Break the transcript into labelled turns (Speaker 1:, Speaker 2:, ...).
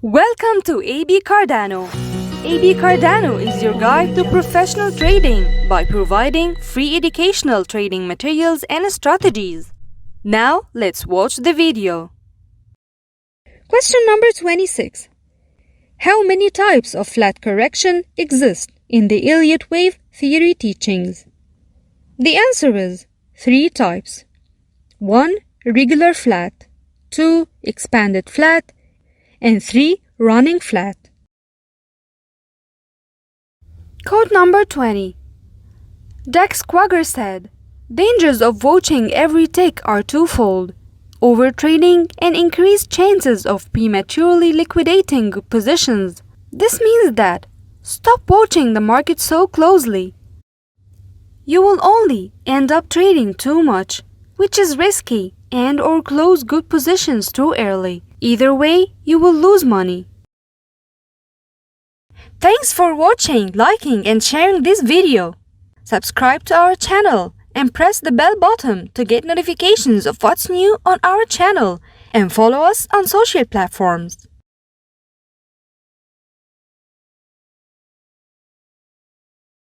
Speaker 1: Welcome to AB Cardano. AB Cardano is your guide to professional trading by providing free educational trading materials and strategies. Now, let's watch the video. Question number 26. How many types of flat correction exist in the Elliott Wave theory teachings? The answer is 3 types. 1. Regular flat, 2. Expanded flat, and 3. Running flat. Quote number 20. Dax Quagger said, "Dangers of watching every tick are twofold: overtrading and increased chances of prematurely liquidating positions. This means that stop watching the market so closely. You will only end up trading too much, which is risky, and/or close good positions too early. Either way, you will lose money." Thanks for watching, liking, and sharing this video. Subscribe to our channel and press the bell button to get notifications of what's new on our channel, and follow us on social platforms.